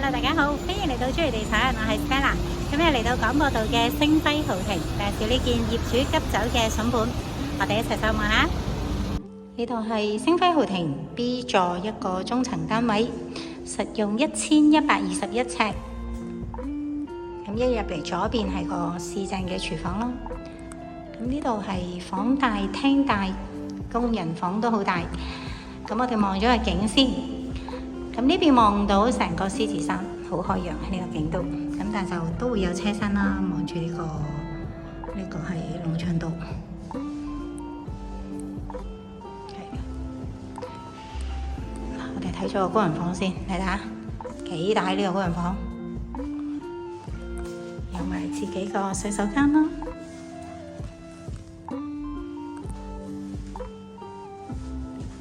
Hello，大家好，歡迎嚟到中原地產，我係 Stella。今日嚟到廣播道嘅星輝豪庭，介紹呢件業主急走嘅筍盤，我哋一齊上望下。呢度係星輝豪庭 B 座一個中層單位，實用1121尺。咁一入嚟左邊係個市正嘅廚房咯。咁呢度係房大廳大，工人房都好大。咁我哋望咗個景先。咁呢邊望到成個獅子山，好開揚喺呢個景度。咁但係就都會有車身啦，望住呢個係龍翔道。我哋睇咗個工人房先，你睇下幾大呢個工人房，有埋自己個洗手間啦。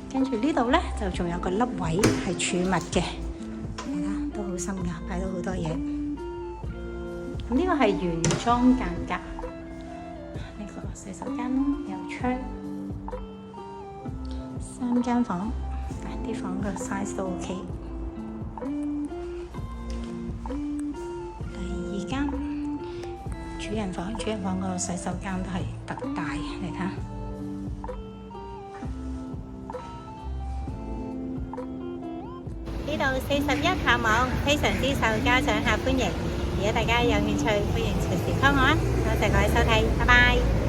跟住呢度呢，就仲有個凹位係儲物嘅，睇下都好深噶，擺到好多嘢。咁呢個係原裝間隔，呢個洗手間啦，有窗，3間房，啲房個 size 都 OK。第2間主人房個洗手間都係特大，你睇下。呢度41號網，非常之受家長客歡迎。如果大家有興趣，歡迎隨時 call 我啊！多謝各位收睇，拜拜。